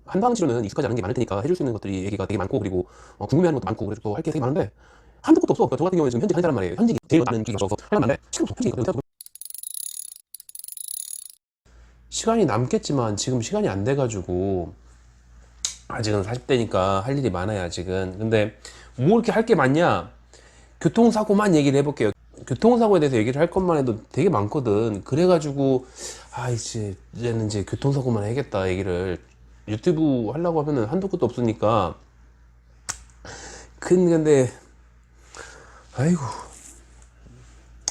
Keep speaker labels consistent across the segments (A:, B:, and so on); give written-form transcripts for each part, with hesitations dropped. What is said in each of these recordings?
A: 한방 치료는 익숙하지 않은 게 많을 테니까 해줄 수 있는 것들이 얘기가 되게 많고, 그리고 궁금해하는 것도 많고, 그래서 할 게 되게 많은데 한도 끝도 없어. 그러니까 저 같은 경우에 지금 현직 하는 사람 말이에요. 현직이 제일 많은 기가 없어서 하려면 안 돼. 시간 없어. 현직이니까. 시간이 남겠지만 지금 시간이 안 돼가지고 아직은 40대니까 할 일이 많아요 아직은. 근데 뭐 이렇게 할 게 많냐, 교통사고만 얘기를 해볼게요. 교통사고에 대해서 얘기를 할 것만 해도 되게 많거든. 그래가지고 이제는 이제 교통사고만 해야겠다 얘기를. 유튜브 하려고 하면은 한도 끝도 없으니까. 근데 아이고,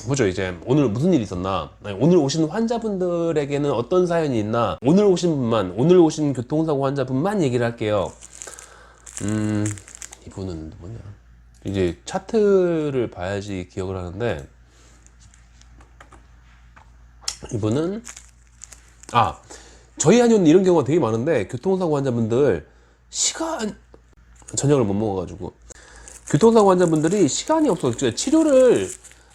A: 보죠. 이제 오늘 무슨 일이 있었나, 아니, 오늘 오신 환자분들에게는 어떤 사연이 있나, 오늘 오신 분만, 오늘 오신 교통사고 환자분만 얘기를 할게요. 이분은 뭐냐, 이제 차트를 봐야지 기억을 하는데, 이분은 저희 한의원 이런 경우가 되게 많은데, 교통사고 환자분들 시간, 저녁을 못 먹어가지고 교통사고 환자분들이 시간이 없어. 치료를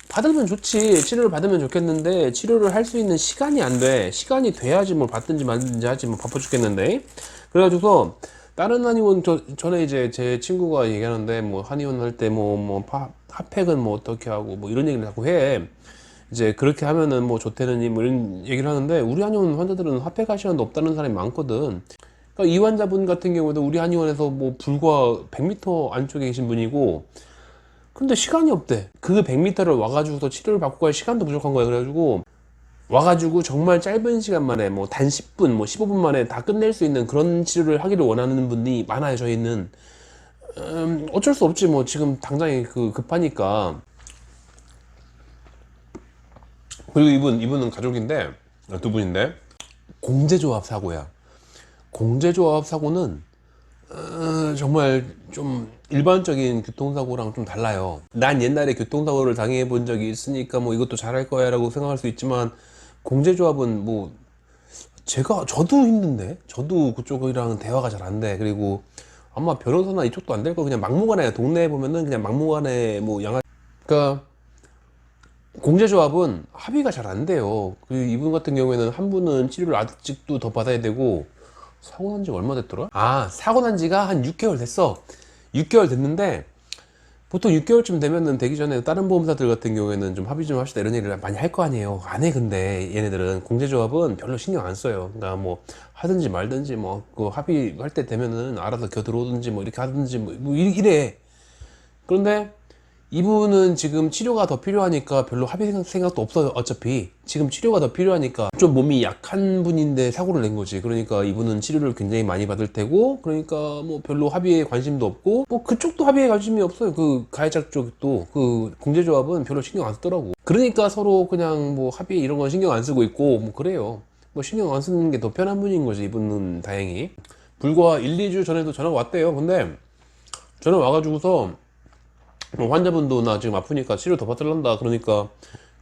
A: 받으면 좋지, 치료를 받으면 좋겠는데 치료를 할 수 있는 시간이 안 돼. 시간이 돼야지 뭘 받든지 말든지 하지, 뭐 바빠 죽겠는데. 그래가지고서 다른 한의원, 전에 이제 제 친구가 얘기하는데, 뭐 한의원 할 때 핫팩은 뭐 어떻게 하고 뭐 이런 얘기를 자꾸 해. 이제 그렇게 하면은 뭐 좋대느니 뭐 이런 얘기를 하는데, 우리 한의원 환자들은 핫팩 할 시간도 없다는 사람이 많거든. 그러니까 이 환자분 같은 경우도 우리 한의원에서 뭐 불과 100m 안쪽에 계신 분이고, 근데 시간이 없대. 그 100m를 와가지고서 치료를 받고 갈 시간도 부족한 거야. 그래가지고 와가지고 정말 짧은 시간 만에, 뭐 단 10분, 뭐 15분 만에 다 끝낼 수 있는 그런 치료를 하기를 원하는 분이 많아요. 저희는 어쩔 수 없지 뭐, 지금 당장에 급하니까. 그리고 이분은 가족인데, 두 분인데, 공제조합 사고야. 공제조합 사고는 정말 좀 일반적인 교통사고랑 좀 달라요. 난 옛날에 교통사고를 당해 본 적이 있으니까 뭐 이것도 잘할 거야 라고 생각할 수 있지만, 공제조합은 뭐 저도 힘든데, 저도 그쪽이랑 대화가 잘 안 돼. 그리고 아마 변호사나 이쪽도 안 될 거. 그냥 막무가내, 동네에 보면은 그냥 막무가내 뭐 그러니까 공제조합은 합의가 잘 안 돼요. 이분 같은 경우에는 한 분은 치료를 아직도 더 받아야 되고, 사고 난 지가 얼마 됐더라? 사고 난 지가 한 6개월 됐어. 6개월 됐는데, 보통 6개월쯤 되면은 되기 전에 다른 보험사들 같은 경우에는 좀 합의 좀 합시다 이런 얘기를 많이 할 거 아니에요. 안 해. 근데 얘네들은, 공제조합은 별로 신경 안 써요. 그러니까 뭐 하든지 말든지, 뭐 그 합의할 때 되면은 알아서 겨들어오든지 뭐 이렇게 하든지 뭐 이래. 그런데 이분은 지금 치료가 더 필요하니까 별로 합의 생각도 없어요. 어차피 지금 치료가 더 필요하니까. 좀 몸이 약한 분인데 사고를 낸 거지. 그러니까 이분은 치료를 굉장히 많이 받을 테고, 그러니까 뭐 별로 합의에 관심도 없고, 뭐 그쪽도 합의에 관심이 없어요. 그 가해자 쪽도, 그 공제조합은 별로 신경 안 쓰더라고. 그러니까 서로 그냥 뭐 합의 이런 건 신경 안 쓰고 있고 뭐 그래요. 뭐 신경 안 쓰는 게 더 편한 분인 거지 이분은. 다행히 불과 1, 2주 전에도 전화가 왔대요. 근데 전화 와가지고서 환자분도 나 지금 아프니까 치료 더 받으란다. 그러니까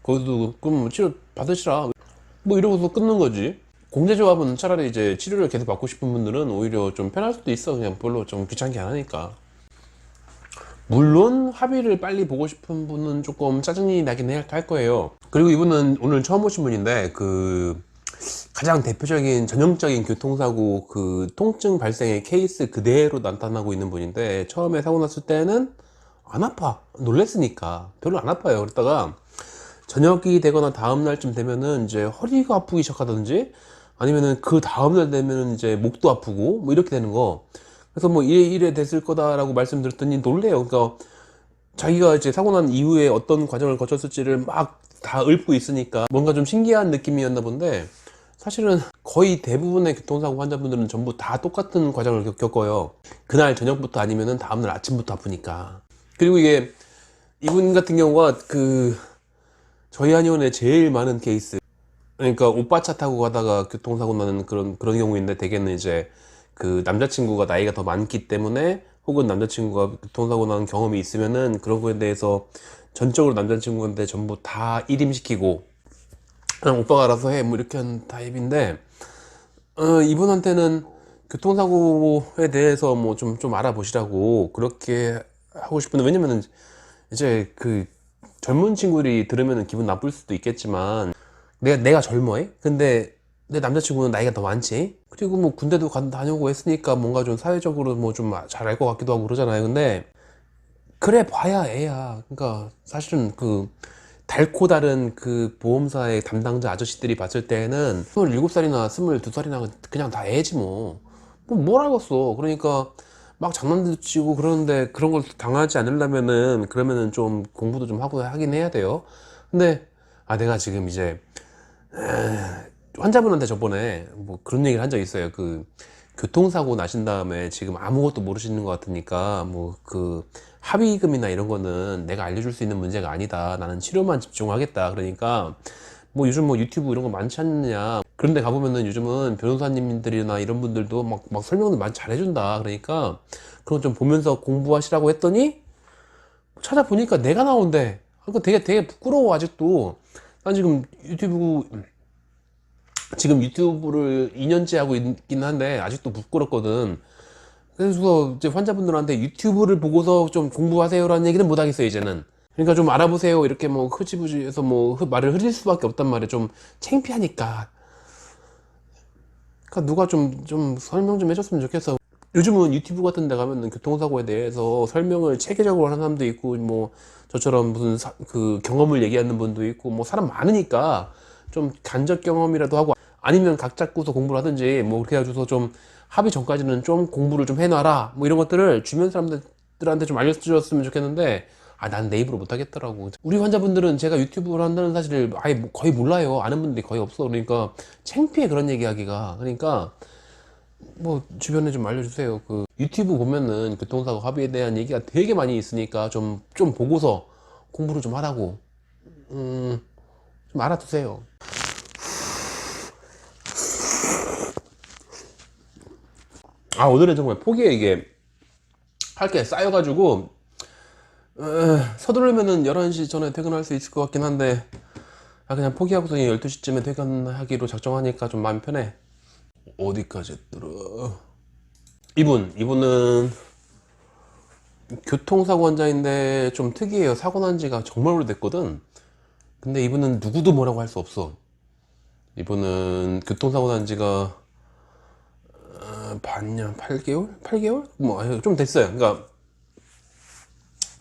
A: 거기도 그럼 치료 받으시라 뭐 이러고서 끊는 거지. 공제조합은 차라리 이제 치료를 계속 받고 싶은 분들은 오히려 좀 편할 수도 있어. 그냥 별로 좀 귀찮게 안 하니까. 물론 합의를 빨리 보고 싶은 분은 조금 짜증이 나긴 할 거예요. 그리고 이분은 오늘 처음 오신 분인데, 가장 대표적인 전형적인 교통사고 통증 발생의 케이스 그대로 나타나고 있는 분인데, 처음에 사고 났을 때는 안 아파. 놀랬으니까 별로 안 아파요. 그러다가 저녁이 되거나 다음 날쯤 되면은 이제 허리가 아프기 시작하든지, 아니면은 그 다음 날 되면은 이제 목도 아프고 뭐 이렇게 되는 거. 그래서 뭐 이래 됐을 거다라고 말씀드렸더니 놀래요. 그러니까 자기가 이제 사고 난 이후에 어떤 과정을 거쳤을지를 막 다 읊고 있으니까 뭔가 좀 신기한 느낌이었나 본데, 사실은 거의 대부분의 교통사고 환자분들은 전부 다 똑같은 과정을 겪어요. 그날 저녁부터 아니면은 다음날 아침부터 아프니까. 그리고 이게 이분 같은 경우가 저희 한의원에 제일 많은 케이스, 그러니까 오빠 차 타고 가다가 교통사고 나는 그런 경우인데, 대개는 이제 남자친구가 나이가 더 많기 때문에, 혹은 남자친구가 교통사고 나는 경험이 있으면은 그런 거에 대해서 전적으로 남자친구한테 전부 다 일임시키고 그냥 오빠가 알아서 해 뭐 이렇게 하는 타입인데, 이분한테는 교통사고에 대해서 뭐 좀 알아보시라고 그렇게 하고 싶은데, 왜냐면은 이제 젊은 친구들이 들으면 기분 나쁠 수도 있겠지만, 내가 젊어해? 근데 내 남자친구는 나이가 더 많지. 그리고 뭐 군대도 다녀오고 했으니까 뭔가 좀 사회적으로 뭐 좀 잘 알 것 같기도 하고 그러잖아요. 근데 그래 봐야 애야. 그러니까 사실은 그 달코 다른 그 보험사의 담당자 아저씨들이 봤을 때는 27살이나 22살이나 그냥 다 애지 뭐. 뭘 알겠어. 그러니까 막 장난도 치고 그러는데 그런 걸 당하지 않으려면은 그러면은 좀 공부도 좀 하고 하긴 해야 돼요. 근데 내가 지금 이제 환자분한테 저번에 뭐 그런 얘기를 한 적 있어요. 그 교통사고 나신 다음에 지금 아무것도 모르시는 것 같으니까 뭐 그 합의금이나 이런 거는 내가 알려줄 수 있는 문제가 아니다. 나는 치료만 집중하겠다. 그러니까 뭐 요즘 뭐 유튜브 이런 거 많지 않느냐. 그런데 가보면은 요즘은 변호사님들이나 이런 분들도 막 설명을 많이 잘해준다. 그러니까 그런 좀 보면서 공부하시라고 했더니 찾아보니까 내가 나온대. 그러니까 되게 부끄러워 아직도. 난 지금 유튜브를 2년째 하고 있긴 한데 아직도 부끄럽거든. 그래서 이제 환자분들한테 유튜브를 보고서 좀 공부하세요라는 얘기는 못 하겠어요 이제는. 그러니까 좀 알아보세요 이렇게 뭐 흐지부지해서 뭐 말을 흐릴 수밖에 없단 말이에요. 좀 창피하니까. 그러니까 누가 좀 설명 좀 해줬으면 좋겠어. 요즘은 유튜브 같은 데 가면은 교통사고에 대해서 설명을 체계적으로 하는 사람도 있고 뭐 저처럼 무슨 그 경험을 얘기하는 분도 있고 뭐 사람 많으니까 좀 간접 경험이라도 하고 아니면 각 잡고서 공부를 하든지 뭐 그렇게 해가지고서 좀 합의 전까지는 좀 공부를 좀 해놔라 뭐 이런 것들을 주변 사람들한테 좀 알려주셨으면 좋겠는데 난 내 입으로 못하겠더라고. 우리 환자분들은 제가 유튜브를 한다는 사실을 아예 거의 몰라요. 아는 분들이 거의 없어. 그러니까 창피해 그런 얘기하기가. 그러니까 뭐 주변에 좀 알려주세요. 그 유튜브 보면은 교통사고 합의에 대한 얘기가 되게 많이 있으니까 좀 보고서 공부를 좀 하라고 좀 알아두세요. 오늘은 정말 포기해. 이게 할 게 쌓여가지고 서두르면은 11시 전에 퇴근할 수 있을 것 같긴 한데 그냥 포기하고서 12시쯤에 퇴근하기로 작정하니까 좀 마음이 편해. 어디까지 했더라. 이분은 교통사고 환자인데 좀 특이해요. 사고 난 지가 정말 오래됐거든. 근데 이분은 누구도 뭐라고 할 수 없어. 이분은 교통사고 난 지가 반년, 8개월? 8개월? 뭐 좀 됐어요. 그러니까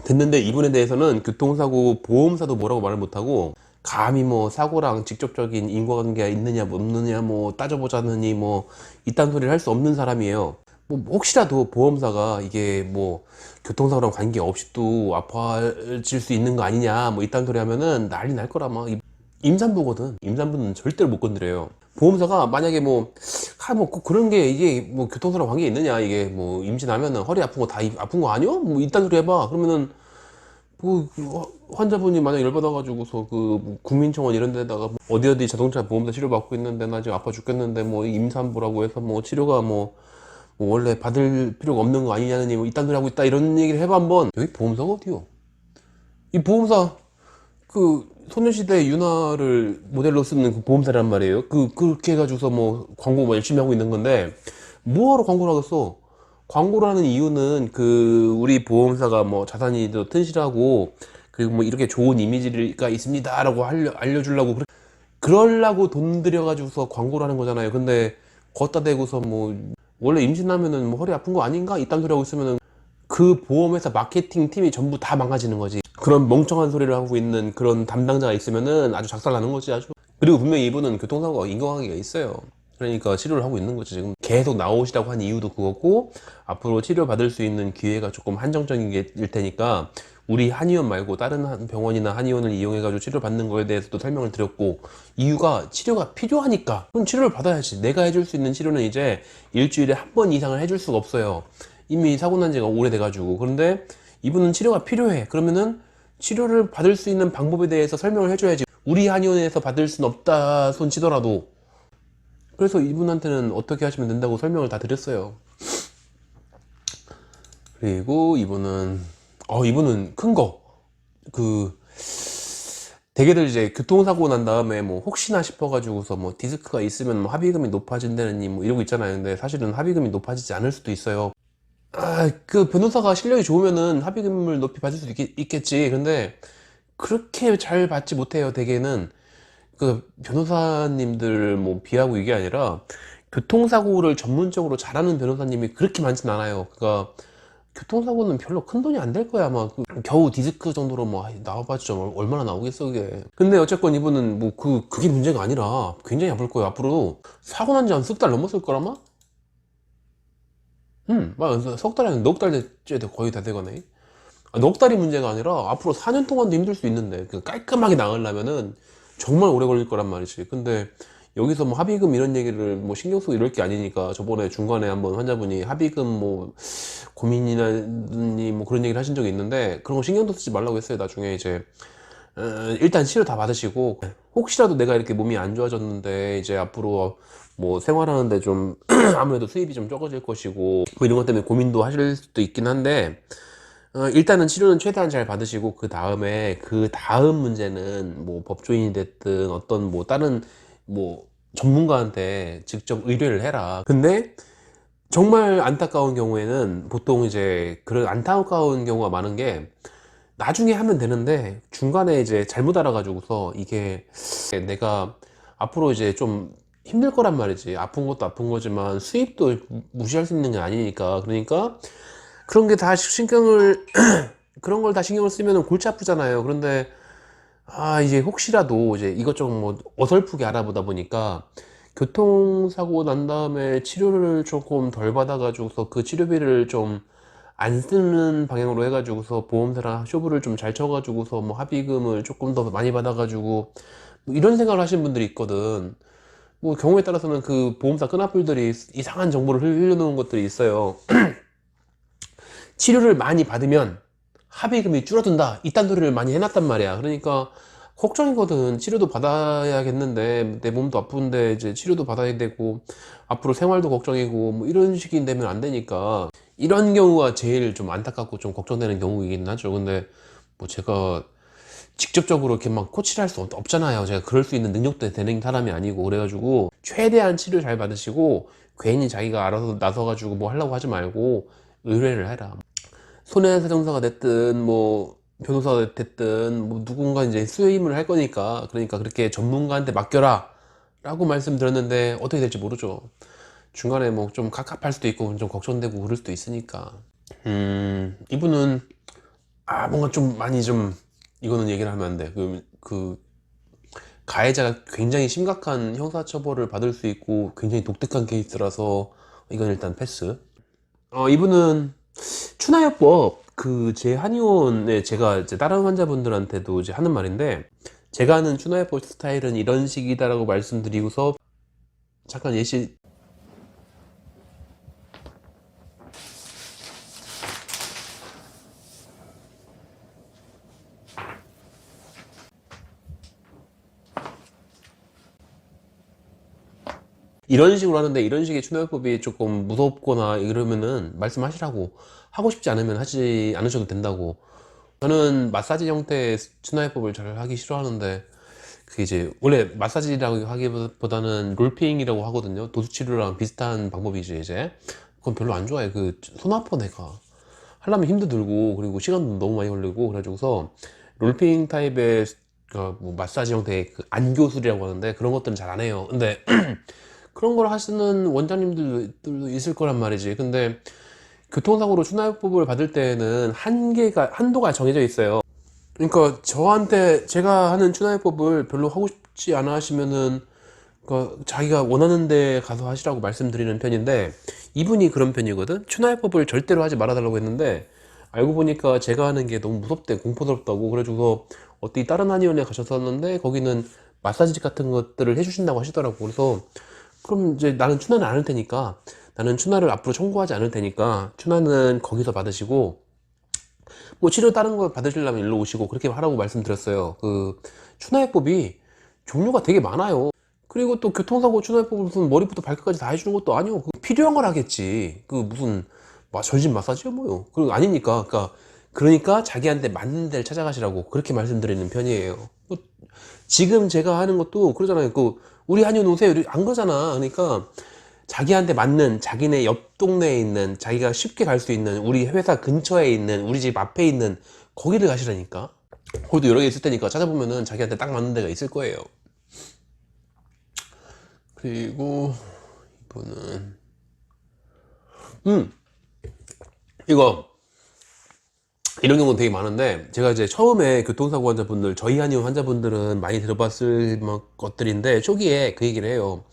A: 됐는데 이분에 대해서는 교통사고 보험사도 뭐라고 말을 못하고 감히 뭐 사고랑 직접적인 인과관계가 있느냐 뭐 없느냐 뭐 따져보자느니 뭐 이딴 소리를 할 수 없는 사람이에요. 뭐 혹시라도 보험사가 이게 뭐 교통사고랑 관계없이 또 아파질 수 있는 거 아니냐 뭐 이딴 소리 하면은 난리 날 거라. 막 임산부거든. 임산부는 절대로 못 건드려요. 보험사가 만약에 꼭 그런 게 이게 뭐 교통사고랑 관계 있느냐, 이게 뭐 임신하면은 허리 아픈 거 다 아픈 거 아니요? 뭐 이딴 소리 해봐. 그러면은 환자분이 만약 열받아가지고서 그 국민청원 이런 데다가 어디 자동차 보험사 치료받고 있는데 나 지금 아파 죽겠는데 뭐 임산부라고 해서 뭐 치료가 뭐 원래 받을 필요가 없는 거 아니냐니 뭐 이딴 소리 하고 있다 이런 얘기를 해봐 한번. 여기 보험사가 어디요? 이 보험사 그 소녀시대 유나를 모델로 쓰는 그 보험사란 말이에요. 그렇게 해가지고서 뭐 광고 뭐 열심히 하고 있는 건데 뭐하러 광고를 하겠어? 광고를 하는 이유는 그 우리 보험사가 뭐 자산이 더 튼실하고 그리고 뭐 이렇게 좋은 이미지가 있습니다라고 알려주려고 그러려고 돈 들여가지고서 광고를 하는 거잖아요. 근데 걷다 대고서 뭐 원래 임신하면은 뭐 허리 아픈 거 아닌가 이딴 소리 하고 있으면은 그 보험회사 마케팅 팀이 전부 다 망가지는 거지. 그런 멍청한 소리를 하고 있는 그런 담당자가 있으면은 아주 작살나는 거지 아주. 그리고 분명히 이분은 교통사고가 인과관계가 있어요. 그러니까 치료를 하고 있는 거지. 지금 계속 나오시라고 한 이유도 그거고 앞으로 치료 받을 수 있는 기회가 조금 한정적인 게 일 테니까 우리 한의원 말고 다른 병원이나 한의원을 이용해 가지고 치료 받는 거에 대해서도 설명을 드렸고, 이유가 치료가 필요하니까 그럼 치료를 받아야지. 내가 해줄 수 있는 치료는 이제 일주일에 한 번 이상을 해줄 수가 없어요. 이미 사고 난 지가 오래돼 가지고. 그런데 이분은 치료가 필요해. 그러면은 치료를 받을 수 있는 방법에 대해서 설명을 해줘야지. 우리 한의원에서 받을 순 없다 손 치더라도. 그래서 이분한테는 어떻게 하시면 된다고 설명을 다 드렸어요. 그리고 이분은 큰 거. 대개들 이제 교통사고 난 다음에 뭐 혹시나 싶어가지고서 뭐 디스크가 있으면 뭐 합의금이 높아진다느니 뭐 이러고 있잖아요. 근데 사실은 합의금이 높아지지 않을 수도 있어요. 그 변호사가 실력이 좋으면은 합의금을 높이 받을 수 있겠지. 근데 그렇게 잘 받지 못해요, 대개는. 그 변호사님들 뭐 비하고 이게 아니라 교통사고를 전문적으로 잘하는 변호사님이 그렇게 많진 않아요. 그러니까 교통사고는 별로 큰 돈이 안 될 거야. 아마 겨우 디스크 정도로 뭐 나와봤자 얼마나 나오겠어 그게. 근데 어쨌건 이분은 뭐 그게 문제가 아니라 굉장히 아플 거예요. 앞으로 사고 난 지 한 석 달 넘었을 거라마? 맞아. 석 달이 아니라 넉 달째 거의 다 돼가네. 넉 달이 문제가 아니라 앞으로 4년 동안도 힘들 수 있는데 그 깔끔하게 나으려면은 정말 오래 걸릴 거란 말이지. 근데 여기서 뭐 합의금 이런 얘기를 뭐 신경 쓰고 이럴 게 아니니까 저번에 중간에 한번 환자분이 합의금 뭐 고민이나니 뭐 그런 얘기를 하신 적이 있는데 그런 거 신경도 쓰지 말라고 했어요. 나중에 이제 일단 치료 다 받으시고 혹시라도 내가 이렇게 몸이 안 좋아졌는데 이제 앞으로 뭐 생활하는데 좀 아무래도 수입이 좀 적어질 것이고 뭐 이런 것 때문에 고민도 하실 수도 있긴 한데 일단은 치료는 최대한 잘 받으시고 그 다음 문제는 뭐 법조인이 됐든 어떤 뭐 다른 뭐 전문가한테 직접 의뢰를 해라. 근데 정말 안타까운 경우에는 보통 이제 그런 안타까운 경우가 많은 게 나중에 하면 되는데 중간에 이제 잘못 알아가지고서 이게 내가 앞으로 이제 좀 힘들 거란 말이지. 아픈 것도 아픈 거지만 수입도 무시할 수 있는 게 아니니까. 그러니까 그런 게 다 신경을 그런 걸 다 신경을 쓰면 골치 아프잖아요. 그런데 이제 혹시라도 이제 이것저것 뭐 어설프게 알아보다 보니까 교통사고 난 다음에 치료를 조금 덜 받아가지고서 그 치료비를 좀 안 쓰는 방향으로 해가지고서 보험사랑 쇼부를 좀 잘 쳐가지고서 뭐 합의금을 조금 더 많이 받아가지고 뭐 이런 생각을 하시는 분들이 있거든. 뭐 경우에 따라서는 그 보험사 끈앞불들이 이상한 정보를 흘려놓은 것들이 있어요. 치료를 많이 받으면 합의금이 줄어든다 이딴 소리를 많이 해놨단 말이야. 그러니까 걱정이거든. 치료도 받아야겠는데 내 몸도 아픈데 이제 치료도 받아야 되고 앞으로 생활도 걱정이고 뭐 이런 식이 되면 안 되니까 이런 경우가 제일 좀 안타깝고 좀 걱정되는 경우이긴 하죠. 근데 뭐 제가 직접적으로 이렇게 막 코치를 할 수 없잖아요. 제가 그럴 수 있는 능력도 되는 사람이 아니고 그래가지고 최대한 치료 잘 받으시고 괜히 자기가 알아서 나서가지고 뭐 하려고 하지 말고 의뢰를 해라. 손해배상사가 됐든 뭐 변호사가 됐든 뭐 누군가 이제 수임을 할 거니까 그러니까 그렇게 전문가한테 맡겨라 라고 말씀드렸는데 어떻게 될지 모르죠. 중간에 뭐 좀 갑갑할 수도 있고 좀 걱정되고 그럴 수도 있으니까 이분은 뭔가 좀 많이 좀 이거는 얘기를 하면 안 돼. 그 가해자가 굉장히 심각한 형사처벌을 받을 수 있고 굉장히 독특한 케이스라서 이건 일단 패스. 이분은 추나요법 제 한의원에 제가 이제 다른 환자분들한테도 이제 하는 말인데 제가 하는 추나요법 스타일은 이런 식이다라고 말씀드리고서 잠깐 예시 이런 식으로 하는데 이런 식의 추나요법이 조금 무섭거나 이러면은 말씀하시라고 하고 싶지 않으면 하지 않으셔도 된다고. 저는 마사지 형태의 추나요법을 잘 하기 싫어하는데 그게 이제 원래 마사지라고 하기보다는 롤핑이라고 하거든요. 도수치료랑 비슷한 방법이죠 이제. 그건 별로 안 좋아해. 그 손 아파 내가. 하려면 힘도 들고 그리고 시간도 너무 많이 걸리고 그래가지고서 롤핑 타입의 뭐 마사지 형태의 그 안교술이라고 하는데 그런 것들은 잘 안 해요. 근데 그런 걸 하시는 원장님들도 있을 거란 말이지. 근데 교통사고로 추나요법을 받을 때는 한도가 정해져 있어요. 그러니까 저한테 제가 하는 추나요법을 별로 하고 싶지 않아 하시면은 그러니까 자기가 원하는 데 가서 하시라고 말씀드리는 편인데 이분이 그런 편이거든. 추나요법을 절대로 하지 말아달라고 했는데 알고 보니까 제가 하는 게 너무 무섭대, 공포스럽다고. 그래가지고 어디 다른 한의원에 가셨었는데 거기는 마사지 같은 것들을 해주신다고 하시더라고. 그래서 그럼 이제 나는 추나는 안 할 테니까 나는 추나를 앞으로 청구하지 않을 테니까 추나는 거기서 받으시고 뭐 치료 다른 거 받으시려면 일로 오시고 그렇게 하라고 말씀드렸어요. 그 추나요법이 종류가 되게 많아요. 그리고 또 교통사고 추나요법을 무슨 머리부터 발끝까지 다 해주는 것도 아니고 필요한 걸 하겠지. 그 무슨 전신 마사지야 뭐요. 그리고 아니니까 그러니까 자기한테 맞는 데를 찾아가시라고 그렇게 말씀드리는 편이에요. 뭐 지금 제가 하는 것도 그러잖아요. 우리 한의원 오세요 안 그러잖아. 그러니까 자기한테 맞는 자기네 옆 동네에 있는 자기가 쉽게 갈 수 있는 우리 회사 근처에 있는 우리 집 앞에 있는 거기를 가시라니까. 거기도 여러 개 있을 테니까 찾아보면은 자기한테 딱 맞는 데가 있을 거예요. 그리고 이거는 이거 이런 경우는 되게 많은데, 제가 이제 처음에 교통사고 환자분들, 저희 한의원 환자분들은 많이 들어봤을 것들인데, 초기에 그 얘기를 해요.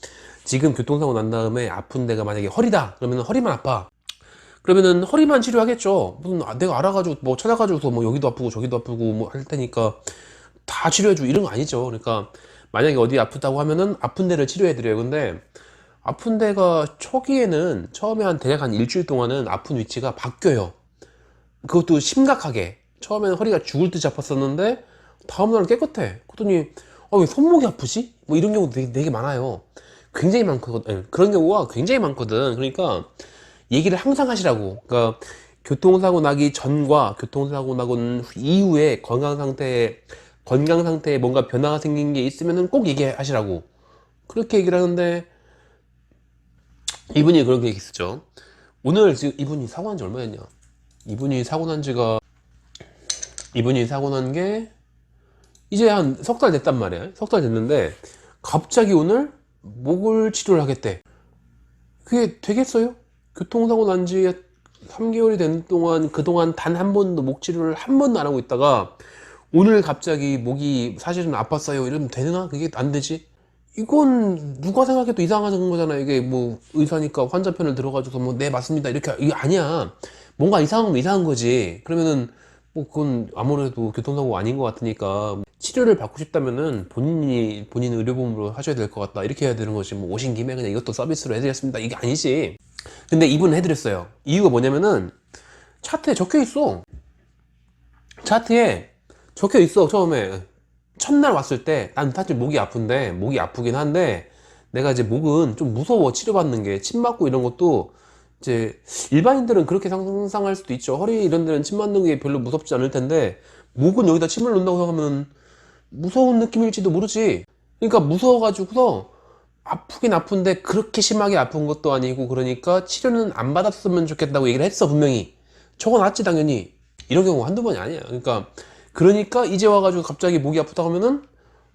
A: 지금 교통사고 난 다음에 아픈 데가 만약에 허리다 그러면 허리만 아파, 그러면은 허리만 치료하겠죠. 무슨 내가 알아가지고 뭐 찾아가지고서 뭐 여기도 아프고 저기도 아프고 뭐 할 테니까 다 치료해주고 이런 거 아니죠. 그러니까 만약에 어디 아프다고 하면은 아픈 데를 치료해드려요. 근데 아픈 데가 초기에는 처음에 한 대략 한 일주일 동안은 아픈 위치가 바뀌어요. 그것도 심각하게. 처음에는 허리가 죽을 듯이 아팠었는데 다음날은 깨끗해. 그랬더니 왜 손목이 아프지? 뭐 이런 경우도 되게 많아요. 굉장히 많거든. 그런 경우가 굉장히 많거든. 그러니까 얘기를 항상 하시라고. 그러니까 교통사고 나기 전과 교통사고 나고 이후에 건강 상태에 뭔가 변화가 생긴 게 있으면은 꼭 얘기하시라고. 그렇게 얘기를 하는데, 이분이 그런 게 있었죠. 오늘 지금 이분이 사고 난 지 얼마 됐냐? 이분이 사고 난 게 이제 한 석 달 됐단 말이야. 석 달 됐는데 갑자기 오늘 목을 치료를 하겠대. 그게 되겠어요? 교통사고 난 지 3개월이 된 동안, 그동안 단 한 번도 목 치료를 한 번도 안 하고 있다가 오늘 갑자기 목이 사실은 아팠어요 이러면 되나? 그게 안 되지? 이건 누가 생각해도 이상한 거잖아. 이게 뭐 의사니까 환자 편을 들어가지고 뭐 네 맞습니다 이렇게, 이게 아니야. 뭔가 이상하면 이상한 거지. 그러면은 뭐 그건 아무래도 교통사고가 아닌 것 같으니까 치료를 받고 싶다면은 본인 의료보험으로 하셔야 될 것 같다 이렇게 해야 되는 거지. 뭐 오신 김에 그냥 이것도 서비스로 해드렸습니다 이게 아니지. 근데 이분은 해드렸어요. 이유가 뭐냐면은 차트에 적혀 있어. 차트에 적혀 있어. 처음에 첫날 왔을 때 난 사실 목이 아픈데, 목이 아프긴 한데 내가 이제 목은 좀 무서워. 치료받는 게 침 맞고 이런 것도 이제 일반인들은 그렇게 상상할 수도 있죠. 허리 이런 데는 침 맞는 게 별로 무섭지 않을 텐데 목은 여기다 침을 놓는다고 생각하면 무서운 느낌일지도 모르지. 그러니까 무서워가지고서 아프긴 아픈데 그렇게 심하게 아픈 것도 아니고, 그러니까 치료는 안 받았으면 좋겠다고 얘기를 했어 분명히. 적어놨지 당연히. 이런 경우 한두 번이 아니야. 그러니까 이제 와가지고 갑자기 목이 아프다 하면은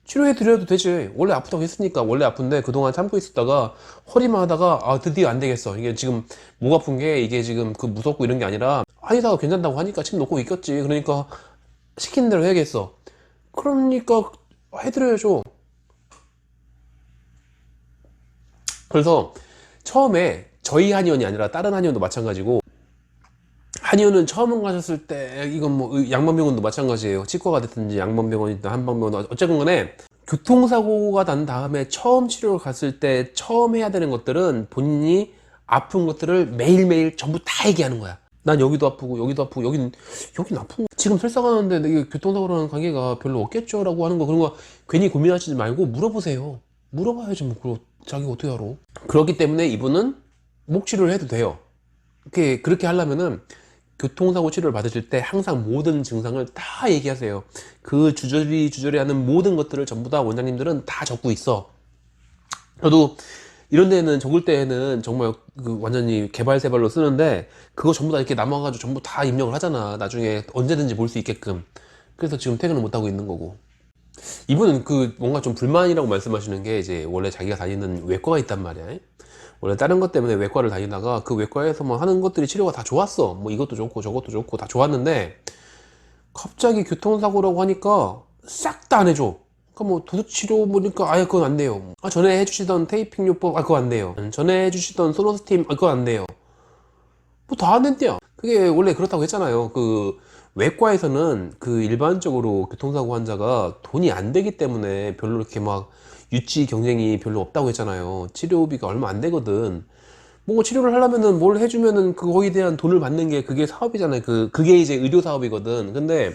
A: 치료해드려도 되지. 원래 아프다고 했으니까. 원래 아픈데 그동안 참고 있었다가 허리만 하다가 드디어 안 되겠어. 이게 지금 목 아픈 게 이게 지금 그 무섭고 이런 게 아니라 한의사가 괜찮다고 하니까 침 놓고 있겠지. 그러니까 시키는 대로 해야겠어. 그러니까 해드려야죠. 그래서 처음에 저희 한의원이 아니라 다른 한의원도 마찬가지고, 한의원은 처음 가셨을 때 이건 뭐 양반병원도 마찬가지예요. 치과가 됐든지 양반병원이든 한방병원 어쨌든 간에 교통사고가 난 다음에 처음 치료를 갔을 때 처음 해야 되는 것들은 본인이 아픈 것들을 매일매일 전부 다 얘기하는 거야. 난 여기도 아프고 여기도 아프고 여긴 아픈 거. 지금 설사가는데 이게 교통사고라는 관계가 별로 없겠죠 라고 하는 거, 그런 거 괜히 고민하시지 말고 물어보세요. 물어봐야지 뭐. 그거 자기가 어떻게 알아. 그렇기 때문에 이분은 목 치료를 해도 돼요. 그렇게 하려면은 교통사고 치료를 받으실 때 항상 모든 증상을 다 얘기하세요. 그 주저리 하는 모든 것들을 전부 다 원장님들은 다 적고 있어. 저도 이런 데는 적을 때에는 정말 그 완전히 개발세발로 쓰는데 그거 전부 다 이렇게 남아가지고 전부 다 입력을 하잖아. 나중에 언제든지 볼 수 있게끔. 그래서 지금 퇴근을 못하고 있는 거고. 이분은 그 뭔가 좀 불만이라고 말씀하시는 게, 이제 원래 자기가 다니는 외과가 있단 말이야. 원래 다른 것 때문에 외과를 다니다가 그 외과에서 뭐 하는 것들이 치료가 다 좋았어. 뭐 이것도 좋고 저것도 좋고 다 좋았는데 갑자기 교통사고라고 하니까 싹 다 안 해줘. 그러니까 뭐 도수치료 보니까 아예 그건 안 돼요. 전에 해주시던 테이핑요법 그거 안 돼요. 전에 해주시던 소노스팀 그거 안 돼요. 뭐 다 안 된대요. 그게 원래 그렇다고 했잖아요. 그 외과에서는 그 일반적으로 교통사고 환자가 돈이 안 되기 때문에 별로 이렇게 막 유치 경쟁이 별로 없다고 했잖아요. 치료비가 얼마 안 되거든. 뭐 치료를 하려면은 뭘 해주면은 그거에 대한 돈을 받는 게 그게 사업이잖아요. 그게 이제 의료 사업이거든. 근데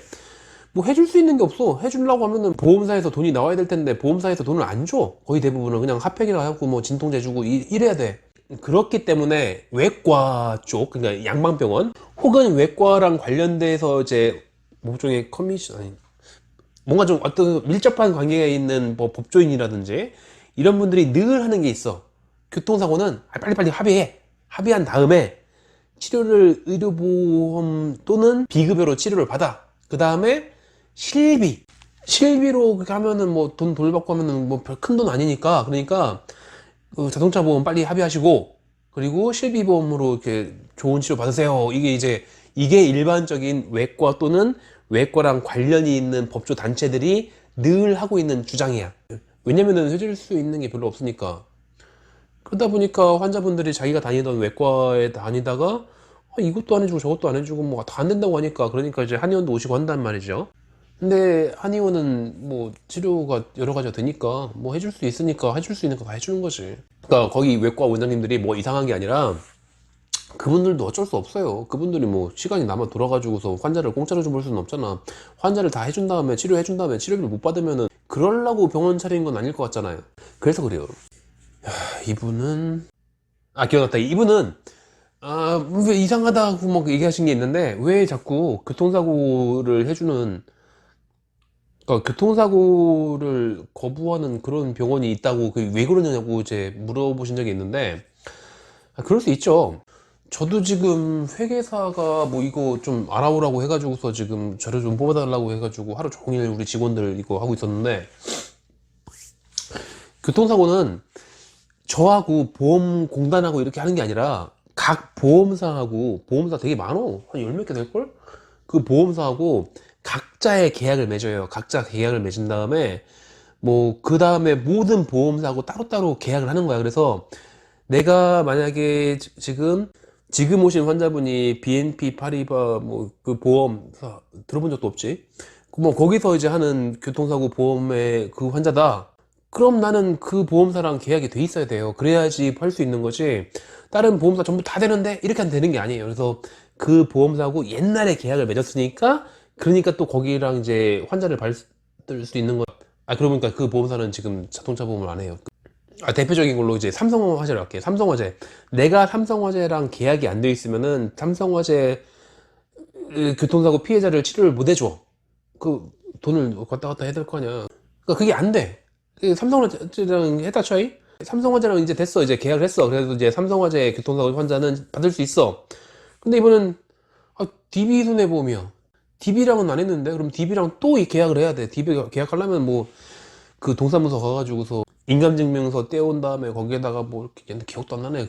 A: 뭐 해줄 수 있는 게 없어. 해주려고 하면은 보험사에서 돈이 나와야 될 텐데 보험사에서 돈을 안 줘. 거의 대부분은 그냥 핫팩이라 해갖고 뭐 진통제 주고 이래야 돼. 그렇기 때문에 외과 쪽, 그러니까 양방병원 혹은 외과랑 관련돼서 이제 모종의 커미션, 아니 뭔가 좀 어떤 밀접한 관계가 있는 뭐 법조인이라든지 이런 분들이 늘 하는 게 있어. 교통사고는 빨리빨리 합의한 다음에 치료를 의료보험 또는 비급여로 치료를 받아. 그 다음에 실비로 그렇게 하면은 뭐 돈 돌 받고 하면은 뭐 별 큰 돈 아니니까. 그러니까 그 자동차 보험 빨리 합의하시고, 그리고 실비보험으로 이렇게 좋은 치료 받으세요. 이게 일반적인 외과 또는 외과랑 관련이 있는 법조 단체들이 늘 하고 있는 주장이야. 왜냐면은 해줄 수 있는 게 별로 없으니까. 그러다 보니까 환자분들이 자기가 다니던 외과에 다니다가 이것도 안 해주고 저것도 안 해주고 뭐 다 안 된다고 하니까, 그러니까 이제 한의원도 오시고 한단 말이죠. 근데 한의원은 뭐 치료가 여러 가지가 되니까 뭐 해줄 수 있으니까 해줄 수 있는 거 다 해주는 거지. 그러니까 거기 외과 원장님들이 뭐 이상한 게 아니라 그분들도 어쩔 수 없어요. 그분들이 뭐 시간이 남아 돌아가지고서 환자를 공짜로 좀 볼 수는 없잖아. 환자를 다 해준 다음에 치료해준 다음에 치료비를 못 받으면은 그러려고 병원 차린 건 아닐 것 같잖아요. 그래서 그래요. 이분은 기억났다. 이분은 왜 이상하다고 막 얘기하신 게 있는데, 왜 자꾸 교통사고를 해주는, 그러니까 교통사고를 거부하는 그런 병원이 있다고, 왜 그러냐고 이제 물어보신 적이 있는데, 그럴 수 있죠. 저도 지금 회계사가 뭐 이거 좀 알아보라고 해가지고서 지금 자료 좀 뽑아달라고 해가지고 하루 종일 우리 직원들 이거 하고 있었는데, 교통사고는 저하고 보험공단하고 이렇게 하는 게 아니라 각 보험사하고, 보험사 되게 많어. 한 열 몇 개 될걸? 그 보험사하고 각자의 계약을 맺어요. 각자 계약을 맺은 다음에 뭐 그 다음에 모든 보험사하고 따로따로 계약을 하는 거야. 그래서 내가 만약에 지금 오신 환자분이 BNP 파리바 뭐 그 보험사 들어본 적도 없지. 뭐 거기서 이제 하는 교통사고 보험의 그 환자다. 그럼 나는 그 보험사랑 계약이 돼 있어야 돼요. 그래야지 할 수 있는 거지. 다른 보험사 전부 다 되는데 이렇게 하면 되는 게 아니에요. 그래서 그 보험사하고 옛날에 계약을 맺었으니까, 그러니까 또 거기랑 이제 환자를 받을 수 있는 거. 그러고 보니까 그 보험사는 지금 자동차 보험을 안 해요. 대표적인 걸로 이제 삼성화재를 할게요. 삼성화재. 내가 삼성화재랑 계약이 안 돼 있으면은 삼성화재 교통사고 피해자를 치료를 못 해줘. 그 돈을 왔다 갔다 해야 될 거 아니야. 그러니까 그게 안 돼. 삼성화재랑 했다 쳐이? 삼성화재랑 이제 됐어. 이제 계약을 했어. 그래서 이제 삼성화재 교통사고 환자는 받을 수 있어. 근데 이번엔 DB 손해보험이야. DB랑은 안 했는데, 그럼 DB랑 또 이 계약을 해야 돼. DB 계약하려면 뭐 그 동사무소 가가지고서 인감증명서 떼온 다음에 거기에다가 뭐 이렇게, 옛날 기억도 안 나네.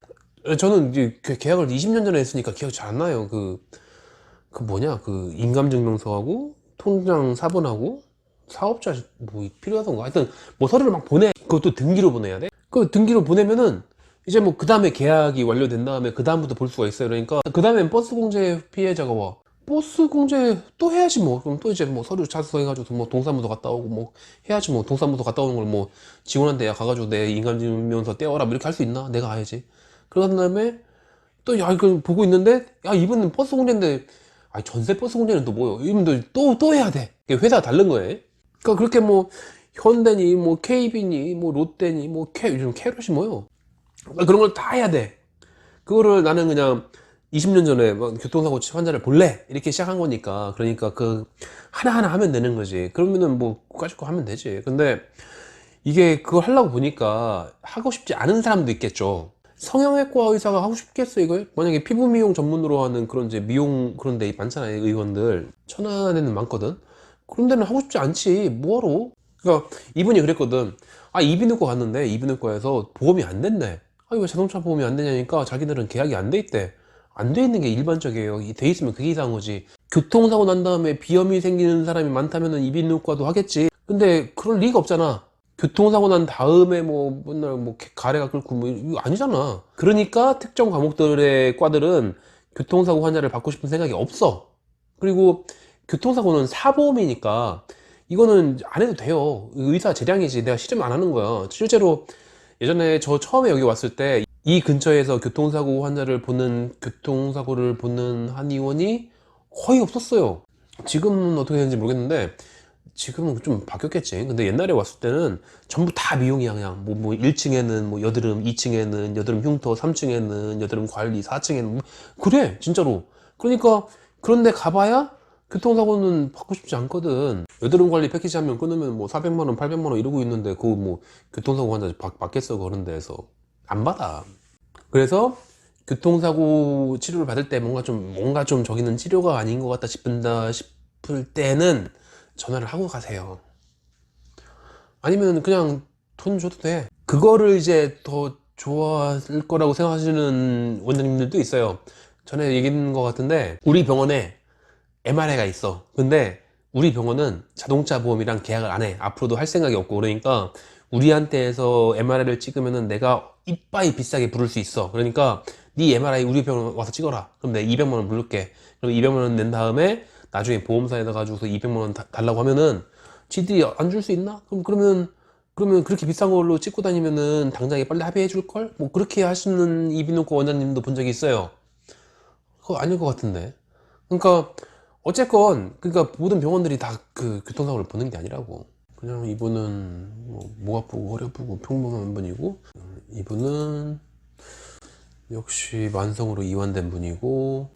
A: 저는 이제 계약을 20년 전에 했으니까 기억이 잘 안 나요. 그 뭐냐, 그 인감증명서하고 통장 사본하고 사업자 뭐 필요하던가, 하여튼 뭐 서류를 막 보내. 그것도 등기로 보내야 돼. 그 등기로 보내면은 이제 뭐 그 다음에 계약이 완료된 다음에 그 다음부터 볼 수가 있어요. 그러니까 그 다음엔 버스 공제 피해자가 와. 버스 공제 또 해야지 뭐. 그럼 또 이제 뭐 서류 작성해가지고 뭐 동사무소 갔다 오고 뭐 해야지 뭐. 동사무소 갔다 오는 걸 뭐 직원한테 야 가가지고 내 인감증명서 떼어라 뭐 이렇게 할 수 있나? 내가 가야지. 그러던 다음에 또 야 이걸 보고 있는데, 야 이분은 버스 공제인데, 전세 버스 공제는 또 뭐요? 이분들 또 해야 돼. 회사가 다른 거예요. 그러니까 그렇게 뭐 현대니 뭐 KB니 뭐 롯데니 뭐 요즘 캐롯이 뭐요? 그런 걸 다 해야 돼. 그거를 나는 그냥 20년 전에 막 교통사고 환자를 볼래 이렇게 시작한 거니까, 그러니까 그 하나하나 하면 되는 거지. 그러면은 뭐 국가직 거 하면 되지. 근데 이게 그걸 하려고 보니까 하고 싶지 않은 사람도 있겠죠. 성형외과 의사가 하고 싶겠어 이걸? 만약에 피부 미용 전문으로 하는 그런 이제 미용 그런 데 많잖아요. 의원들 천안에는 많거든. 그런 데는 하고 싶지 않지. 뭐하러? 그러니까 이분이 그랬거든. 이비인후과 갔는데 이비인후과에서 보험이 안 된대. 왜 자동차 보험이 안 되냐니까 자기들은 계약이 안 돼 있대. 안 돼 있는 게 일반적이에요. 돼 있으면 그게 이상한 거지. 교통사고 난 다음에 비염이 생기는 사람이 많다면은 이비인후과도 하겠지. 근데 그럴 리가 없잖아. 교통사고 난 다음에 뭐 맨날 뭐 가래가 끓고 뭐 이거 아니잖아. 그러니까 특정 과목들의 과들은 교통사고 환자를 받고 싶은 생각이 없어. 그리고 교통사고는 사보험이니까 이거는 안 해도 돼요. 의사 재량이지. 내가 실험 안 하는 거야. 실제로 예전에 저 처음에 여기 왔을 때 이 근처에서 교통사고를 보는 한의원이 거의 없었어요. 지금은 어떻게 되는지 모르겠는데 지금은 좀 바뀌었겠지. 근데 옛날에 왔을 때는 전부 다 미용이야. 그냥 뭐 1층에는 뭐 여드름, 2층에는 여드름 흉터, 3층에는 여드름 관리, 4층에는 그래 진짜로. 그러니까 그런데 가봐야 교통사고는 받고 싶지 않거든. 여드름 관리 패키지 하면 끊으면 뭐 400만 원, 800만 원 이러고 있는데 그거 뭐 교통사고 환자 받겠어 그런 데에서 안 받아. 그래서 교통사고 치료를 받을 때 뭔가 좀 저기는 치료가 아닌 것 같다 싶을 때는 전화를 하고 가세요. 아니면 그냥 돈 줘도 돼. 그거를 이제 더 좋아할 거라고 생각하시는 원장님들도 있어요. 전에 얘기한 것 같은데 우리 병원에 MRI가 있어. 근데 우리 병원은 자동차 보험이랑 계약을 안 해. 앞으로도 할 생각이 없고. 그러니까 우리한테서 MRI를 찍으면은 내가 이빠이 비싸게 부를 수 있어. 그러니까 네 MRI 우리 병원 와서 찍어라. 그럼 내가 200만 원 부를게. 그럼 200만 원 낸 다음에 나중에 보험사에다 가지고서 200만 원 달라고 하면은 지들이 안 줄 수 있나? 그러면 그렇게 비싼 걸로 찍고 다니면은 당장에 빨리 합의해 줄 걸? 뭐 그렇게 하시는 이비인후과 원장님도 본 적이 있어요. 그거 아닐 것 같은데. 그러니까 어쨌건 그러니까 모든 병원들이 다 그 교통사고를 보는 게 아니라고. 그냥 이분은 목 아프고 허리 아프고 평범한 분이고, 이분은 역시 만성으로 이완된 분이고,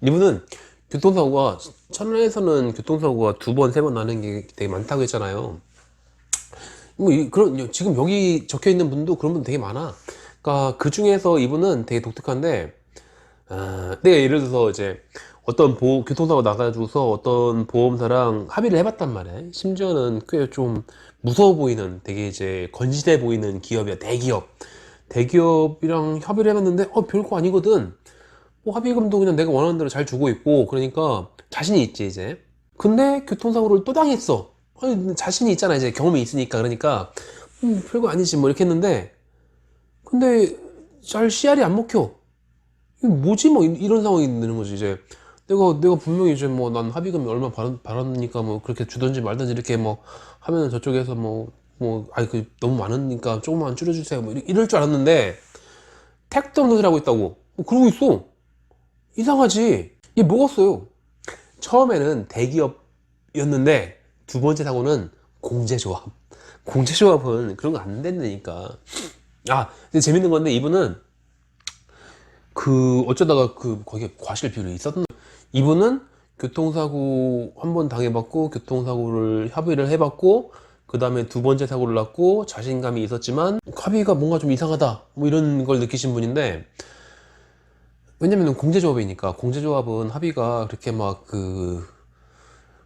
A: 이분은 교통사고가, 천안에서는 교통사고가 2번, 3번 나는 게 되게 많다고 했잖아요. 그런, 지금 여기 적혀 있는 분도 그런 분 되게 많아. 그러니까 그 중에서 이분은 되게 독특한데, 내가 예를 들어서 이제 어떤 교통사고 나가지고서 어떤 보험사랑 합의를 해봤단 말이야. 심지어는 꽤 좀 무서워 보이는, 되게 이제 건실해 보이는 기업이야. 대기업이랑 합의를 해봤는데 별거 아니거든. 뭐 합의금도 그냥 내가 원하는 대로 잘 주고 있고, 그러니까 자신이 있지 이제. 근데 교통사고를 또 당했어. 아니, 자신이 있잖아, 이제 경험이 있으니까. 그러니까 별거 아니지 뭐 이렇게 했는데, 근데 잘 CR이 안 먹혀. 이게 뭐지? 뭐 이런 상황이 되는 거지. 이제 내가 분명히 이제 뭐 난 합의금이 얼마 받았으니까 뭐 그렇게 주든지 말든지 이렇게 뭐 하면은 저쪽에서 아이 그 너무 많으니까 조금만 줄여주세요 뭐 이럴 줄 알았는데, 택도 없는 소리 하고 있다고. 그러고 있어. 이상하지. 이게 뭐겠어요. 처음에는 대기업이었는데 두 번째 사고는 공제조합. 공제조합은 그런 거 안 된다니까. 근데 재밌는 건데 이분은 어쩌다가 거기에 과실 비율이 있었나? 이분은 교통사고 한 번 당해봤고, 교통사고를 합의를 해봤고, 그 다음에 두 번째 사고를 났고, 자신감이 있었지만, 합의가 뭔가 좀 이상하다. 뭐 이런 걸 느끼신 분인데, 왜냐면은 공제조합이니까, 공제조합은 합의가 그렇게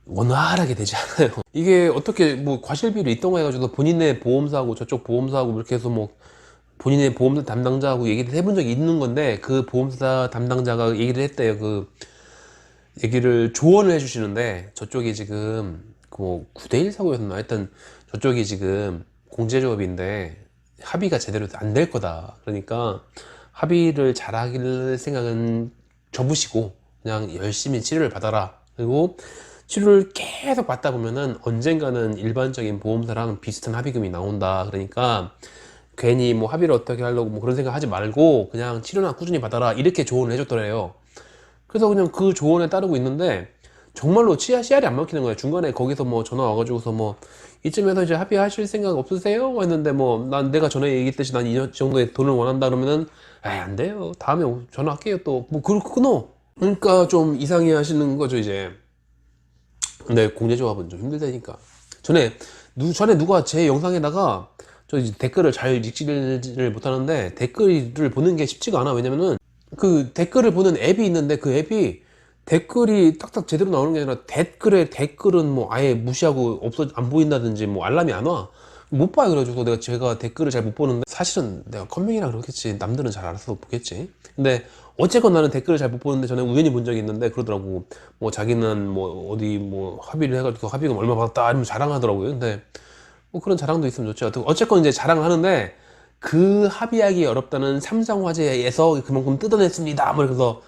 A: 원활하게 되지 않아요. 이게 어떻게 뭐 과실 비율이 있던가 해가지고 본인의 보험사하고 저쪽 보험사하고 이렇게 해서 뭐 본인의 보험사 담당자하고 얘기를 해본 적이 있는 건데, 그 보험사 담당자가 얘기를 했대요. 얘기를 조언을 해주시는데, 저쪽이 지금 뭐 9대1 사고였나? 하여튼 저쪽이 지금 공제조합인데 합의가 제대로 안 될 거다. 그러니까 합의를 잘하길 생각은 접으시고 그냥 열심히 치료를 받아라. 그리고 치료를 계속 받다 보면은 언젠가는 일반적인 보험사랑 비슷한 합의금이 나온다. 그러니까 괜히 뭐 합의를 어떻게 하려고 뭐 그런 생각 하지 말고 그냥 치료나 꾸준히 받아라, 이렇게 조언을 해줬더래요. 그래서 그냥 그 조언에 따르고 있는데 정말로 CR이 안 막히는 거예요. 중간에 거기서 뭐 전화 와가지고서 뭐 이쯤에서 이제 합의하실 생각 없으세요? 했는데 뭐 난 내가 전에 얘기했듯이 난 이 정도의 돈을 원한다 그러면은 에이 안 돼요, 다음에 전화할게요 또 뭐 그렇게 끊어. 그러니까 좀 이상해 하시는 거죠 이제. 근데 공제조합은 좀 힘들다니까. 전에 누가 제 영상에다가 저 이제 댓글을 잘 읽지를 못하는데 댓글을 보는 게 쉽지가 않아. 왜냐면은 그 댓글을 보는 앱이 있는데 그 앱이 댓글이 딱딱 제대로 나오는 게 아니라 댓글은 뭐 아예 무시하고 안 보인다든지 뭐 알람이 안 와. 못 봐요. 그래가지고 제가 댓글을 잘 못 보는데, 사실은 내가 컴맹이라 그렇겠지. 남들은 잘 알아서 보겠지. 근데 어쨌건 나는 댓글을 잘 못 보는데 전에 우연히 본 적이 있는데 그러더라고. 뭐 자기는 뭐 어디 뭐 합의를 해가지고 합의금 얼마 받았다 이러면 자랑하더라고요. 근데 뭐 그런 자랑도 있으면 좋죠. 어쨌건 이제 자랑을 하는데, 그 합의하기 어렵다는 삼성화재에서 그만큼 뜯어냈습니다. 뭐 이러면서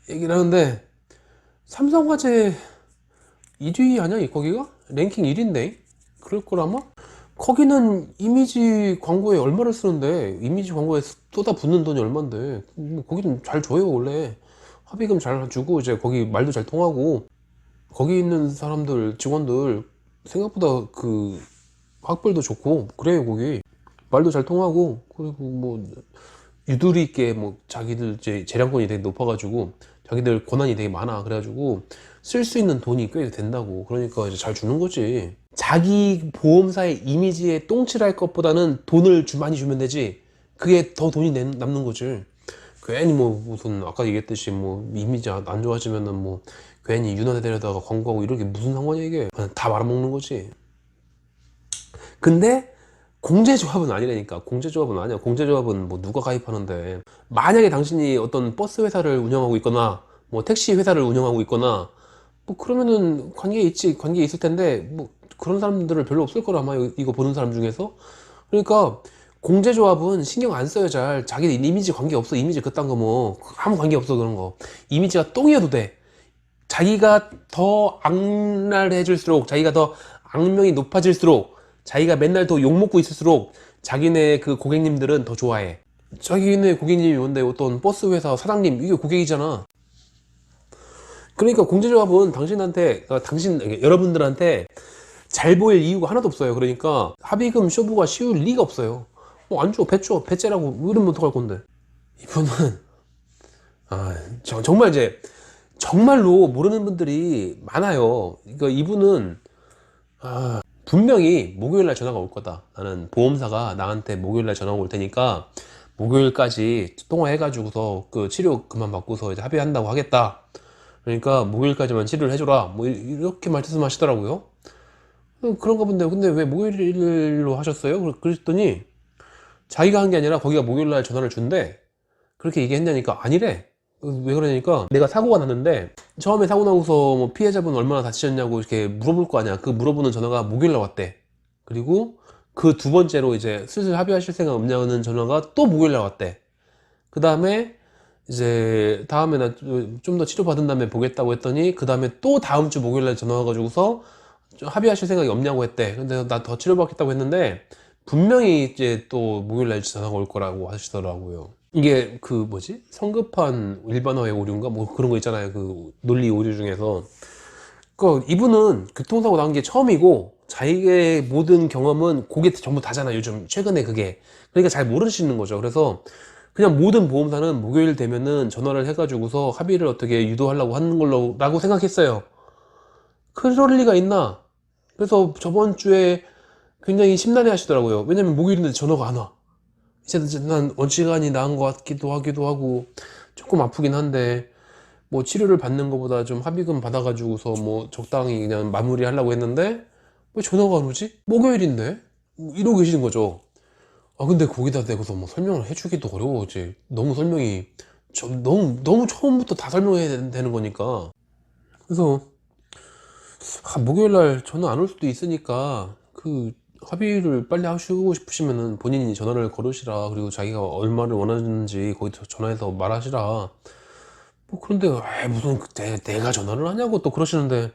A: 얘기를 하는데, 삼성화재 1위 아니야? 거기가? 랭킹 1위인데? 그럴 걸 아마? 거기는 이미지 광고에 얼마를 쓰는데, 이미지 광고에 쏟아붓는 돈이 얼만데, 뭐 거기는 잘 줘요, 원래. 합의금 잘 주고, 이제 거기 말도 잘 통하고, 거기 있는 사람들, 직원들, 생각보다 학벌도 좋고, 그래요, 거기. 말도 잘 통하고, 그리고 뭐, 유두리 있게 뭐, 자기들 이제 재량권이 되게 높아가지고, 자기들 권한이 되게 많아. 그래가지고, 쓸 수 있는 돈이 꽤 된다고. 그러니까 이제 잘 주는 거지. 자기 보험사의 이미지에 똥칠할 것보다는 돈을 많이 주면 되지. 그게 더 돈이 남는 거지. 괜히 뭐 무슨 아까 얘기했듯이 뭐 이미지 안 좋아지면은 뭐 괜히 윤활유 데려다가 광고하고 이런 게 무슨 상관이야 이게. 그냥 다 말아먹는 거지. 근데 공제조합은 아니라니까. 공제조합은 아니야. 공제조합은 뭐 누가 가입하는데. 만약에 당신이 어떤 버스 회사를 운영하고 있거나 뭐 택시 회사를 운영하고 있거나 뭐 그러면은 관계 있을 텐데 뭐 그런 사람들은 별로 없을 거라 아마 이거 보는 사람 중에서. 그러니까 공제조합은 신경 안 써요. 잘 자기 이미지 관계 없어. 이미지 그딴 거 뭐 아무 관계 없어. 그런 거 이미지가 똥이어도 돼. 자기가 더 악랄해질수록, 자기가 더 악명이 높아질수록, 자기가 맨날 더 욕먹고 있을수록 자기네 그 고객님들은 더 좋아해. 자기네 고객님이 뭔데 어떤 버스 회사 사장님 이게 고객이잖아. 그러니까 공제조합은 당신한테 여러분들한테 잘 보일 이유가 하나도 없어요. 그러니까 합의금 쇼부가 쉬울 리가 없어요. 안 줘, 배째라고 이러면 어떡할 건데. 이분은 정말 이제 정말로 모르는 분들이 많아요. 그러니까 이분은 분명히 목요일날 전화가 올 거다. 나는 보험사가 나한테 목요일날 전화가 올 테니까 목요일까지 통화해가지고서 그 치료 그만 받고서 이제 합의한다고 하겠다. 그러니까 목요일까지만 치료를 해줘라. 뭐 이렇게 말씀하시더라고요. 그런가 본데 근데 왜 목요일로 하셨어요? 그랬더니 자기가 한 게 아니라 거기가 목요일날 전화를 준대. 그렇게 얘기했냐니까 아니래. 왜 그러냐니까 내가 사고가 났는데 처음에 사고 나고서 뭐 피해자분 얼마나 다치셨냐고 이렇게 물어볼 거 아니야. 그 물어보는 전화가 목요일날 왔대. 그리고 그 두 번째로 이제 슬슬 합의하실 생각 없냐는 전화가 또 목요일날 왔대. 그 다음에 이제 다음에 나 좀 더 치료 받은 다음에 보겠다고 했더니 그 다음에 또 다음 주 목요일날 전화 와가지고서 좀 합의하실 생각이 없냐고 했대. 근데 나 더 치료받겠다고 했는데 분명히 이제 또 목요일날 전화가 올 거라고 하시더라고요. 이게 그 뭐지? 성급한 일반화의 오류인가? 뭐 그런 거 있잖아요. 그 논리 오류 중에서. 그 이분은 교통사고 난 게 처음이고 자기의 모든 경험은 그게 전부 다잖아. 요즘 최근에 그게. 그러니까 잘 모르시는 거죠. 그래서 그냥 모든 보험사는 목요일 되면은 전화를 해가지고서 합의를 어떻게 유도하려고 하는 걸로라고 생각했어요. 그럴 리가 있나? 그래서 저번 주에 굉장히 심란해 하시더라고요. 왜냐면 목요일인데 전화가 안 와. 이제 난 원치간이 나은 것 같기도 하고 조금 아프긴 한데 뭐 치료를 받는 것보다 좀 합의금 받아가지고서 뭐 적당히 그냥 마무리 하려고 했는데 왜 전화가 안 오지? 목요일인데? 뭐 이러고 계시는 거죠. 근데 거기다 대고서 뭐 설명을 해주기도 어려워지. 너무 설명이 너무 처음부터 다 설명해야 되는 거니까. 그래서 목요일날 전화 안 올 수도 있으니까 그 합의를 빨리 하시고 싶으시면은 본인이 전화를 걸으시라. 그리고 자기가 얼마를 원하는지 거기서 전화해서 말하시라. 뭐 그런데 무슨 내가 전화를 하냐고 또 그러시는데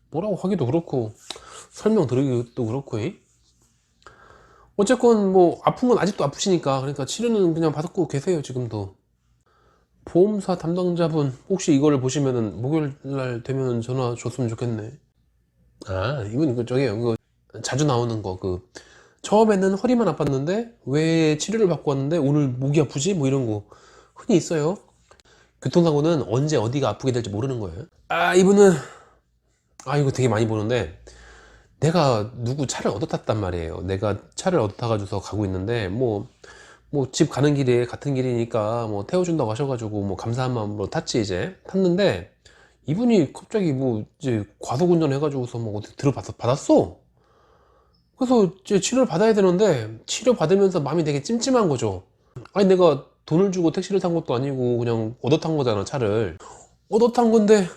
A: 뭐라고 하기도 그렇고 설명 드리기도 그렇고. 어쨌건 뭐 아픈 건 아직도 아프시니까 그러니까 치료는 그냥 받고 계세요. 지금도. 보험사 담당자분 혹시 이거를 보시면은 목요일날 되면 전화 줬으면 좋겠네. 이분 그 저기요, 이거 자주 나오는 거. 그 처음에는 허리만 아팠는데 왜 치료를 받고 왔는데 오늘 목이 아프지? 뭐 이런 거 흔히 있어요. 교통사고는 언제 어디가 아프게 될지 모르는 거예요. 이분은 이거 되게 많이 보는데 내가 누구 차를 얻어 탔단 말이에요. 내가 차를 얻어 타가지고서 가고 있는데 뭐 집 가는 길에 같은 길이니까 뭐 태워준다고 하셔가지고 뭐 감사한 마음으로 탔지. 이제 탔는데 이분이 갑자기 뭐 이제 과속운전 해가지고서 뭐 어떻게 받았어. 그래서 이제 치료를 받아야 되는데 치료 받으면서 마음이 되게 찜찜한 거죠. 내가 돈을 주고 택시를 탄 것도 아니고 그냥 얻어 탄 거잖아. 차를 얻어 탄 건데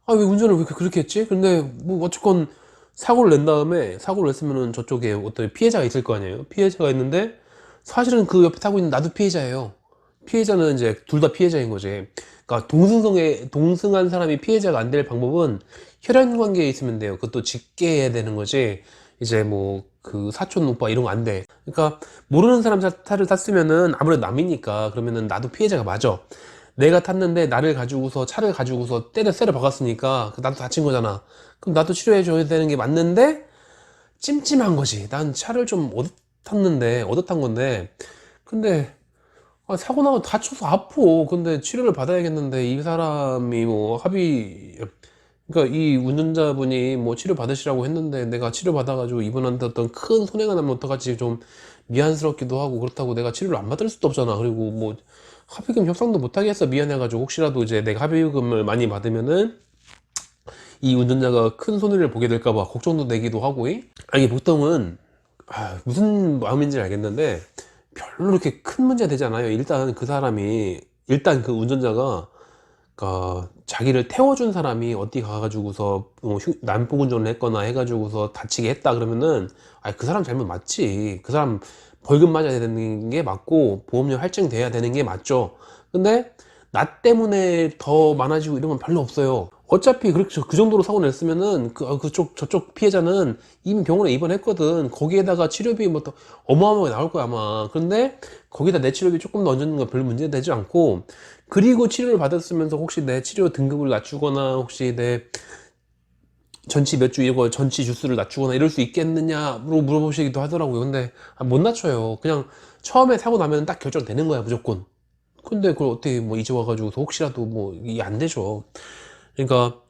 A: 왜 운전을 왜 그렇게 했지? 근데 뭐 어쨌건 사고를 낸 다음에 사고를 냈으면은 저쪽에 어떤 피해자가 있을 거 아니에요. 피해자가 있는데 사실은 그 옆에 타고 있는 나도 피해자예요. 피해자는 이제 둘 다 피해자인 거지. 그러니까 동승한 사람이 피해자가 안 될 방법은 혈연 관계에 있으면 돼요. 그것도 직계해야 되는 거지. 이제 뭐 그 사촌 오빠 이런 거 안 돼. 그러니까 모르는 사람 차를 탔으면은 아무래도 남이니까 그러면은 나도 피해자가 맞아. 내가 탔는데 차를 가지고서 때려 박았으니까 나도 다친 거잖아. 그럼 나도 치료해 줘야 되는 게 맞는데 찜찜한 거지. 난 차를 좀 얻어 탄 건데 근데 사고 나고 다쳐서 아파. 근데 치료를 받아야겠는데 이 사람이 뭐 그러니까 이 운전자분이 뭐 치료 받으시라고 했는데 내가 치료 받아가지고 이분한테 어떤 큰 손해가 나면 어떡하지. 좀 미안스럽기도 하고 그렇다고 내가 치료를 안 받을 수도 없잖아. 그리고 뭐 합의금 협상도 못하게 했어. 미안해가지고 혹시라도 이제 내가 합의금을 많이 받으면은 이 운전자가 큰 손해를 보게 될까봐 걱정도 되기도 하고. 아니 보통은 무슨 마음인지 알겠는데 별로 그렇게 큰 문제 되지 않아요. 일단 그 사람이, 일단 그 운전자가 그러니까 자기를 태워준 사람이 어디 가가지고서 난폭 운전을 했거나 해가지고서 다치게 했다 그러면은 그 사람 잘못 맞지. 그 사람 벌금 맞아야 되는 게 맞고 보험료 할증돼야 되는 게 맞죠. 근데 나 때문에 더 많아지고 이런 건 별로 없어요. 어차피 그렇게 그 정도로 사고 냈으면은 저쪽 피해자는 이미 병원에 입원했거든. 거기에다가 치료비 뭐 더 어마어마하게 나올 거야 아마. 그런데 거기다 내 치료비 조금 더 얹는 건 별 문제 되지 않고, 그리고 치료를 받았으면서 혹시 내 치료 등급을 낮추거나 혹시 내 전치 몇 주 이거 전치 주수를 낮추거나 이럴 수 있겠느냐로 물어보시기도 하더라고요. 근데 못 낮춰요. 그냥 처음에 사고 나면 딱 결정되는 거야 무조건. 근데 그걸 어떻게 뭐 이제 와가지고서 혹시라도 뭐 이게 안 되죠. 그러니까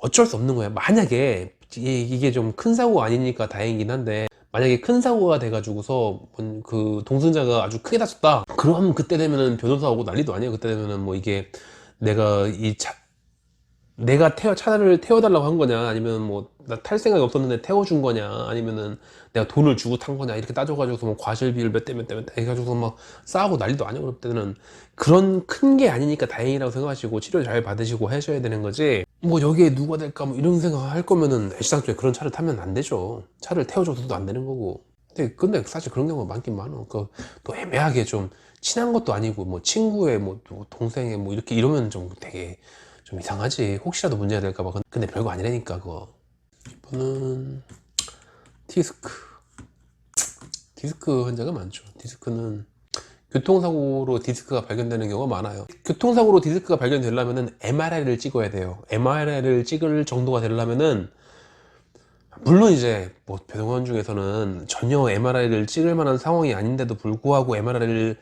A: 어쩔 수 없는 거야. 만약에 이게 좀 큰 사고가 아니니까 다행이긴 한데, 만약에 큰 사고가 돼가지고서 그 동승자가 아주 크게 다쳤다, 그럼 그때 되면은 변호사 오고 난리도 아니에요. 그때 되면은 뭐 이게 내가 내가 차를 태워달라고 한 거냐, 아니면 뭐 나 탈 생각이 없었는데 태워준 거냐, 아니면은 내가 돈을 주고 탄 거냐, 이렇게 따져가지고서 뭐 과실비를 몇 대 몇 대 몇 대 해가지고서 막 싸우고 난리도 아니고. 그때는 그런 큰 게 아니니까 다행이라고 생각하시고 치료 잘 받으시고 하셔야 되는 거지. 뭐 여기에 누가 될까 뭐 이런 생각 할 거면은 애시당초에 그런 차를 타면 안 되죠. 차를 태워줘서도 안 되는 거고. 근데 사실 그런 경우가 많긴 많아. 또 애매하게 좀 친한 것도 아니고 뭐 친구의 뭐 동생의 뭐 이렇게 이러면 좀 되게 좀 이상하지. 혹시라도 문제가 될까 봐. 근데 별거 아니라니까 그거. 이거는 디스크. 디스크 환자가 많죠. 디스크는 교통사고로 디스크가 발견되는 경우가 많아요. 교통사고로 디스크가 발견되려면은 MRI를 찍어야 돼요. MRI를 찍을 정도가 되려면은, 물론 이제 뭐 병원 중에서는 전혀 MRI를 찍을 만한 상황이 아닌데도 불구하고 MRI를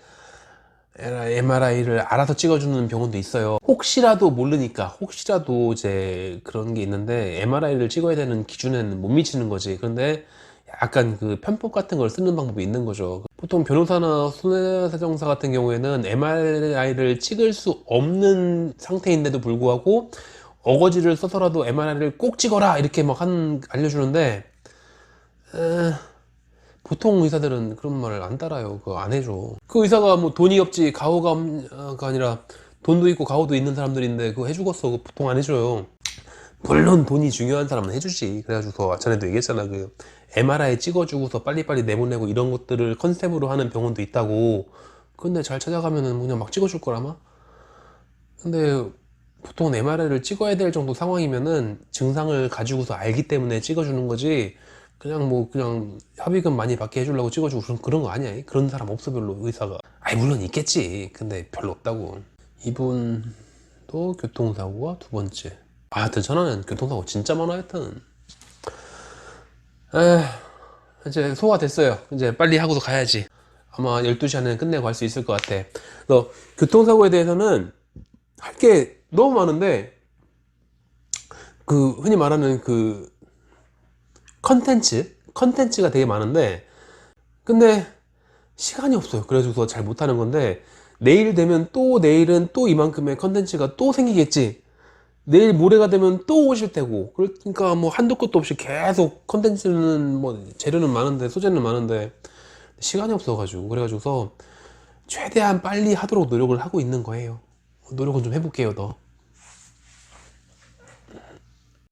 A: 알아서 찍어주는 병원도 있어요. 혹시라도 모르니까, 혹시라도 이제 그런 게 있는데 MRI를 찍어야 되는 기준에는 못 미치는 거지. 그런데 약간 그 편법 같은 걸 쓰는 방법이 있는 거죠. 보통 변호사나 손해배상사 같은 경우에는 MRI를 찍을 수 없는 상태인데도 불구하고 어거지를 써서라도 MRI를 꼭 찍어라 이렇게 막 알려주는데, 보통 의사들은 그런 말을 안 따라요. 그거 안 해줘. 그 의사가 뭐 돈이 없지 가오가 아니라 돈도 있고 가오도 있는 사람들인데 그거 해주겠어? 그거 보통 안 해줘요. 물론 돈이 중요한 사람은 해주지. 그래가지고서 전에도 얘기했잖아. 그 MRI 찍어주고서 빨리빨리 내보내고 이런 것들을 컨셉으로 하는 병원도 있다고. 근데 잘 찾아가면은 그냥 막 찍어줄 거라마. 근데 보통은 MRI를 찍어야 될 정도 상황이면은 증상을 가지고서 알기 때문에 찍어주는 거지, 그냥 합의금 많이 받게 해주려고 찍어주고 그런 거 아니야. 그런 사람 없어 별로 의사가. 물론 있겠지. 근데 별로 없다고. 이분도 교통사고가 두 번째. 하여튼 전화는 교통사고 진짜 많아. 하여튼 이제 소화됐어요. 이제 빨리 하고서 가야지. 아마 12시 안에 끝내고 갈 수 있을 것 같아. 너 교통사고에 대해서는 할 게 너무 많은데, 그 흔히 말하는 그 컨텐츠가 되게 많은데, 근데 시간이 없어요. 그래서 잘 못하는 건데, 내일 되면 또 내일은 또 이만큼의 컨텐츠가 또 생기겠지. 내일 모레가 되면 또 오실 테고. 그러니까 뭐 한도 끝도 없이 계속 컨텐츠는 뭐 재료는 많은데, 소재는 많은데 시간이 없어가지고. 그래가지고서 최대한 빨리 하도록 노력을 하고 있는 거예요. 노력은 좀 해볼게요. 더